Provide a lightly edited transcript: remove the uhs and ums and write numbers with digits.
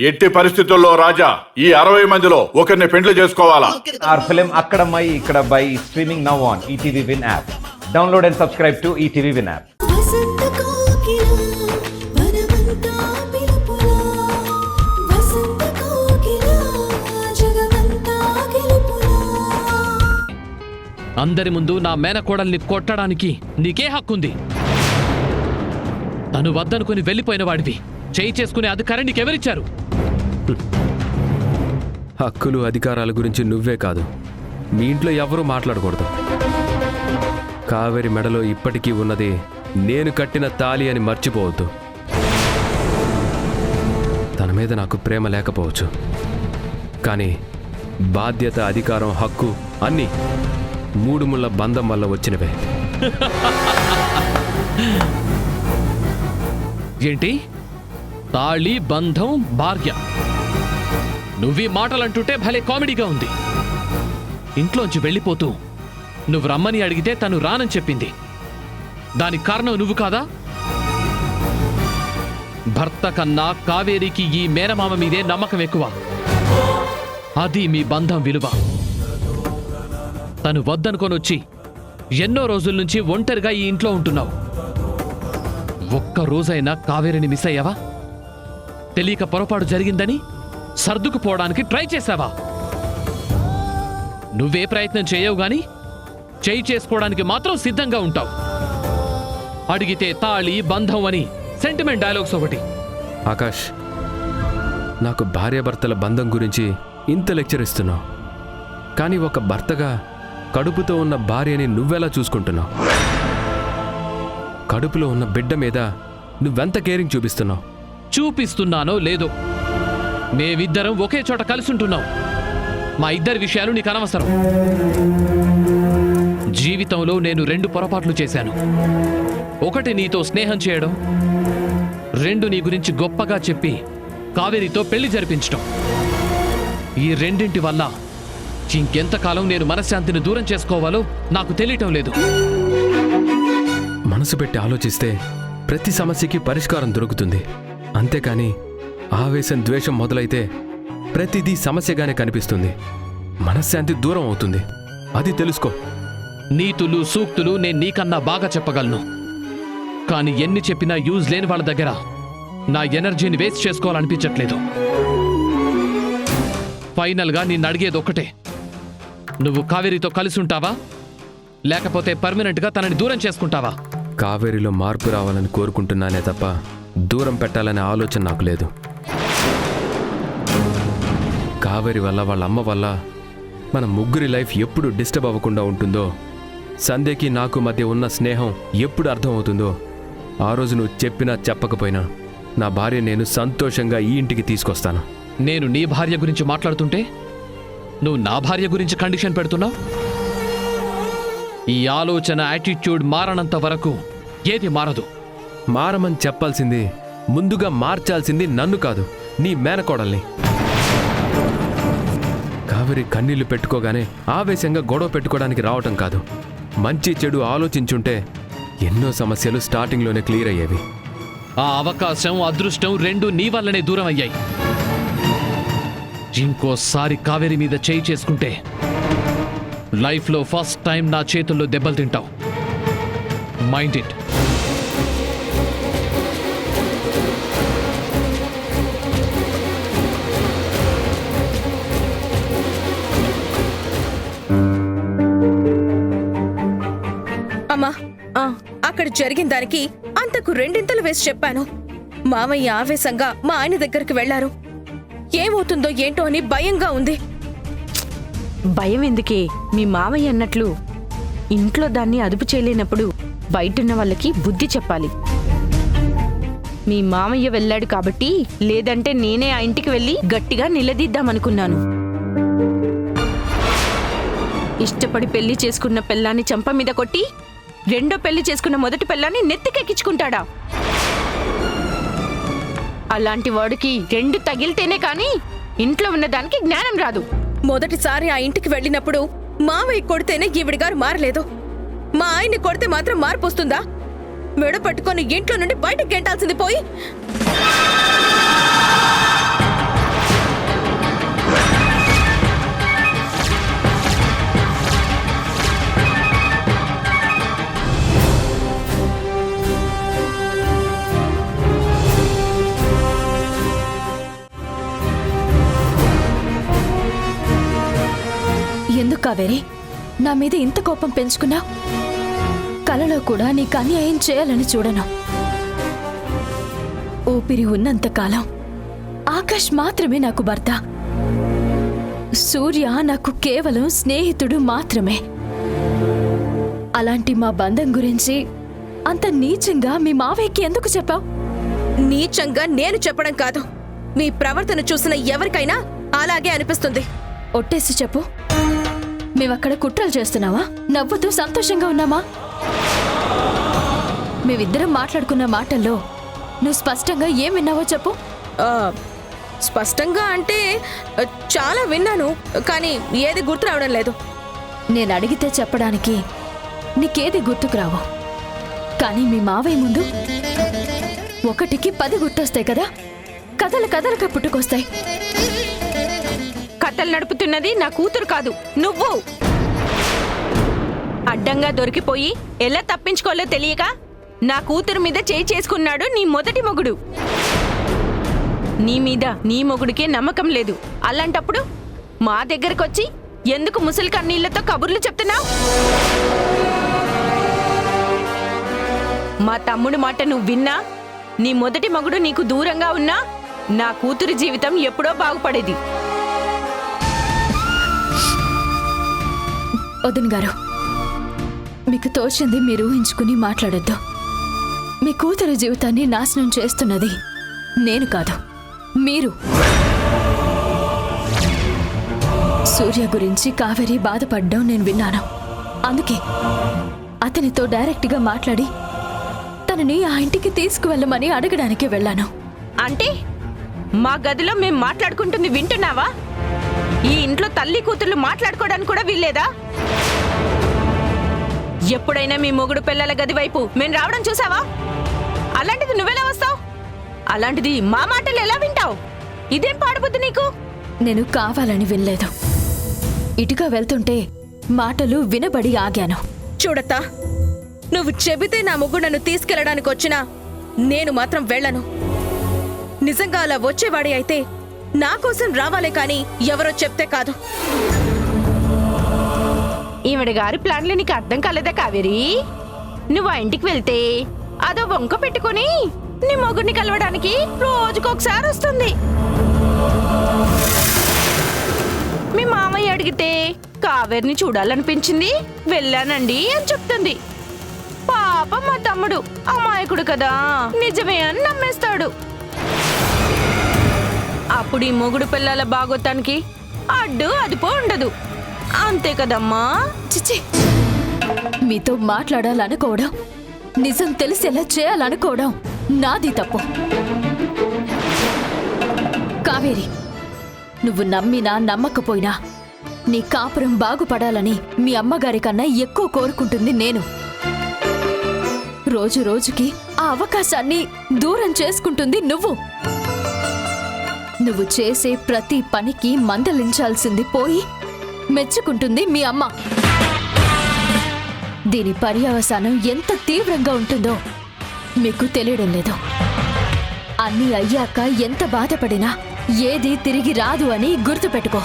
ఎట్టి పరిస్థితుల్లో రాజా ఈ 60 మందిలో ఒకరిని పెండ్లి చేసుకోవాలా? Our film Akkadamai Ikkadabai is streaming now on ETV Win app. Download and subscribe to ETV Win app. అందరి ముందు నా మేనకోడల్ని కొట్టడానికి నీకే హక్కుంది? తను వద్దనుకుని వెళ్ళిపోయిన వాడివి. చేయి చేసుకునే అధికారం నీకెవరిచ్చారు? హక్కులు అధికారాల గురించి నువ్వే కాదు, మీ ఇంట్లో ఎవరూ మాట్లాడకూడదు. కావేరి మెడలో ఇప్పటికీ ఉన్నది నేను కట్టిన తాళి అని మర్చిపోవద్దు. తన మీద నాకు ప్రేమ లేకపోవచ్చు, కానీ బాధ్యత, అధికారం, హక్కు అన్నీ 3 ముళ్ళ బంధం వల్ల వచ్చినవే. ఏంటి? తాళి, బంధం, భార్య. నువ్వీ మాటలంటుంటే భలే కామెడీగా ఉంది. ఇంట్లోంచి వెళ్ళిపోతూ నువ్వు రమ్మని అడిగితే తను రానని చెప్పింది. దానికి కారణం నువ్వు కాదా? భర్త కన్నా కావేరికి ఈ మేనమామ మీదే నమ్మకం ఎక్కువ. అది మీ బంధం విలువ. తను వద్దనుకొనొచ్చి ఎన్నో రోజుల నుంచి ఒంటరిగా ఈ ఇంట్లో ఉంటున్నావు. ఒక్క రోజైనా కావేరిని మిస్ అయ్యావా? తెలియక పొరపాటు జరిగిందని సర్దుకుపోవడానికి ట్రై చేశావా? నువ్వే ప్రయత్నం చేయవు గాని చేయి చేసుకోవడానికి మాత్రం సిద్ధంగా ఉంటావు. అడిగితే తాళి, బంధం అని సెంటిమెంట్ డైలాగ్స్ ఒకటి. ఆకాష్, నాకు భార్యాభర్తల బంధం గురించి ఇంత లెక్చర్ ఇస్తున్నావు, కానీ ఒక భర్తగా కడుపుతో ఉన్న భార్యని నువ్వెలా చూసుకుంటున్నావు? కడుపులో ఉన్న బిడ్డ మీద నువ్వెంత కేరింగ్ చూపిస్తున్నావు? చూపిస్తున్నానో లేదో, మేమిద్దరం ఒకే చోట కలిసి ఉంటున్నాం. మా ఇద్దరి విషయాలు నీకు అనవసరం. జీవితంలో నేను 2 పొరపాట్లు చేశాను. 1 నీతో స్నేహం చేయడం, 2 నీ గురించి గొప్పగా చెప్పి కావేరితో పెళ్లి జరిపించడం. ఈ రెండింటి వల్ల ఇంకెంతకాలం నేను మనశ్శాంతిని దూరం చేసుకోవాలో నాకు తెలియటం లేదు. మనసు పెట్టి ఆలోచిస్తే ప్రతి సమస్యకి పరిష్కారం దొరుకుతుంది. అంతేకాని ఆవేశం, ద్వేషం మొదలైతే ప్రతిదీ సమస్యగానే కనిపిస్తుంది. మనశ్శాంతి దూరం అవుతుంది. అది తెలుసుకో. నీతులు, సూక్తులు నేను నీకన్నా బాగా చెప్పగలను, కానీ ఎన్ని చెప్పినా యూజ్ లేని వాళ్ళ దగ్గర నా ఎనర్జీని వేస్ట్ చేసుకోవాలనిపించట్లేదు. ఫైనల్గా నిన్ను అడిగేది ఒక్కటే, నువ్వు కావేరితో కలిసి ఉంటావా, లేకపోతే పర్మనెంట్గా తనని దూరం చేసుకుంటావా? కావేరిలో మార్పు రావాలని కోరుకుంటున్నానే తప్ప దూరం పెట్టాలనే ఆలోచన నాకు లేదు. కావేరి వల్ల, వాళ్ళ అమ్మ వల్ల మన ముగ్గురి లైఫ్ ఎప్పుడు డిస్టర్బ్ అవ్వకుండా ఉంటుందో, సంధ్యకి నాకు మధ్య ఉన్న స్నేహం ఎప్పుడు అర్థమవుతుందో, ఆ రోజు నువ్వు చెప్పినా చెప్పకపోయినా నా భార్య నేను సంతోషంగా ఈ ఇంటికి తీసుకొస్తాను. నేను నీ భార్య గురించి మాట్లాడుతుంటే నువ్వు నా భార్య గురించి కండిషన్ పెడుతున్నావు. ఈ ఆలోచన, యాటిట్యూడ్ మారనంత వరకు ఏది మారదు. మారమని చెప్పాల్సింది, ముందుగా మార్చాల్సింది నన్ను కాదు, నీ మేనకోడల్ని. కావేరి కన్నీళ్లు పెట్టుకోగానే ఆవేశంగా గొడవ పెట్టుకోవడానికి రావటం కాదు. మంచి చెడు ఆలోచించుంటే ఎన్నో సమస్యలు స్టార్టింగ్లోనే క్లియర్ అయ్యేవి. ఆ అవకాశం, అదృష్టం 2 నీ వల్లనే దూరం అయ్యాయి. ఇంకోసారి కావేరి మీద చేయి చేసుకుంటే లైఫ్లో ఫస్ట్ టైం నా చేతుల్లో దెబ్బలు తింటావు. Mind it. అమ్మా, అక్కడ జరిగిన దానికి అంతకు 2 వేసి చెప్పాను. మామయ్య ఆవేశంగా మా ఆయన దగ్గరికి వెళ్లారు. ఏమవుతుందో ఏంటో అని భయంగా ఉంది. భయం ఎందుకే? మీ మామయ్య అన్నట్లు ఇంట్లో దాన్ని అదుపు చేయలేనప్పుడు బయటున్న వాళ్ళకి బుద్ధి చెప్పాలి. మీ మామయ్య వెళ్ళాడు కాబట్టి, లేదంటే నేనే ఆ ఇంటికి వెళ్ళి గట్టిగా నిలదీద్దామనుకున్నాను. ఇష్టపడి పెళ్లి చేసుకున్న పెళ్ళాన్ని చంప మీద కొట్టి, రెండో పెళ్లి చేసుకున్న మొదటి పెళ్ళాన్ని నెత్తికెక్కించుకుంటాడా? అలాంటి వాడికి 2 తగిలితేనే కానీ ఇంట్లో ఉన్న దానికి జ్ఞానం రాదు. మొదటిసారి ఆ ఇంటికి వెళ్ళినప్పుడు మామయ్య కొడితేనే ఈవిడిగారు మారలేదు. మా ఆయన్ని కొడితే మాత్రం మార్పు వస్తుందా? మెడ పట్టుకొని ఇంట్లో నుండి బయటకు గెంటాల్సింది పోయి కావేరి నా మీద ఇంత కోపం పెంచుకున్నావు? కలలో కూడా నీకు అన్యాయం చేయాలని చూడను. ఊపిరి ఉన్నంతకాలం ఆకాష్ మాత్రమే నాకు భర్త. సూర్య నాకు కేవలం స్నేహితుడు మాత్రమే. అలాంటి మా బంధం గురించి అంత నీచంగా మీ మావయ్యకి ఎందుకు చెప్పావు? నీచంగా నేను చెప్పడం కాదు, మీ ప్రవర్తన చూసిన ఎవరికైనా అలాగే అనిపిస్తుంది. ఒట్టేసి చెప్పు, మేమక్కడ కుట్రలు చేస్తున్నావా? నవ్వుతూ సంతోషంగా ఉన్నామా? మేమిద్దరం మాట్లాడుకున్న మాటల్లో నువ్వు స్పష్టంగా ఏం విన్నావో చెప్పు. స్పష్టంగా అంటే చాలా విన్నాను, కానీ ఏది గుర్తు రావడం లేదు. నేను అడిగితే చెప్పడానికి నీకేది గుర్తుకు రావు, కానీ మీ మావయ్య ముందు 1కి 10 గుర్తొస్తాయి కదా. కథలుగా పుట్టుకొస్తాయి. కథలు నడుపుతున్నది నా కూతురు కాదు, నువ్వు. అడ్డంగా దొరికిపోయి ఎలా తప్పించుకోవాలో తెలియక నా కూతురు మీద చేయి చేసుకున్నాడు నీ మొదటి మొగుడు. నీ మీద నీ మొగుడికే నమ్మకం లేదు. అలాంటప్పుడు మా దగ్గరకొచ్చి ఎందుకు ముసలి కన్నీళ్లతో కబుర్లు చెప్తున్నావు? మా తమ్ముడి మాట నువ్వు విన్నా, నీ మొదటి మొగుడు నీకు దూరంగా ఉన్నా నా కూతురి జీవితం ఎప్పుడో బాగుపడేది. వదిన గారు, మీకు తోచింది మీరు ఊహించుకుని మాట్లాడొద్దు. మీ కూతురు జీవితాన్ని నాశనం చేస్తున్నది నేను కాదు, మీరు. సూర్య గురించి కావేరి బాధపడ్డం నేను విన్నాను. అందుకే అతనితో డైరెక్ట్గా మాట్లాడి తనని ఆ ఇంటికి తీసుకువెళ్ళమని అడగడానికి వెళ్ళాను. అంటే మా గదిలో మేం మాట్లాడుకుంటుంది వింటున్నావా? ఈ ఇంట్లో తల్లి కూతుర్లు మాట్లాడుకోవడానికి కూడా వీల్లేదా? ఎప్పుడైనా మీ మొగుడు పిల్లల గది వైపు మేము రావడం చూసావా? అలాంటిది నువ్వెలా వస్తావు? అలాంటిది మా మాటలు ఎలా వింటావు? ఇదేం పాడుబుద్ది నీకు? నేను కావాలని వినలేదు. ఇటుగా వెళ్తుంటే మాటలు వినబడి ఆగాను. చూడత్తా, నువ్వు చెబితే నా ముగ్గురు నన్ను తీసుకెళ్లడానికి వచ్చినా నేను మాత్రం వెళ్ళను. నిజంగా అలా వచ్చేవాడి అయితే నా కోసం రావాలే కాని ఎవరో చెప్తే కాదు. ఈవిడ గారి ప్లాన్లు నీకు అర్థం కాలేదా కావేరి? నువ్వు ఆ ఇంటికి వెళ్తే అదో వంక పెట్టుకుని నీ మొగుడిని కలవడానికి రోజుకొకసారి వస్తుంది. మీ మామయ్య అడిగితే కావేరిని చూడాలనిపించింది, వెళ్ళానండి అని చెప్తుంది. పాపం మా తమ్ముడు అమాయకుడు కదా, నిజమే అని నమ్మేస్తాడు. అప్పుడు ఈ మొగుడు పిల్లల బాగోతానికి అడ్డు అదుపో ఉండదు. అంతే కదమ్మా? చిచి, మీతో మాట్లాడాలనుకోవడం, నిజం తెలిసేలా చేయాలనుకోవడం నాది తప్పు. కావేరి, నువ్వు నమ్మినా నమ్మకపోయినా నీ కాపురం బాగుపడాలని మీ అమ్మగారి కన్నా ఎక్కువ కోరుకుంటుంది నేను. రోజు రోజుకి ఆ అవకాశాన్ని దూరం చేసుకుంటుంది నువ్వు. నువ్వు చేసే ప్రతి పనికి మందలించాల్సింది పోయి మెచ్చుకుంటుంది మీ అమ్మ. దీని పర్యవసానం ఎంత తీవ్రంగా ఉంటుందో మీకు తెలియడం లేదు. అన్నీ అయ్యాక ఎంత బాధపడినా ఏది తిరిగి రాదు అని గుర్తుపెట్టుకో.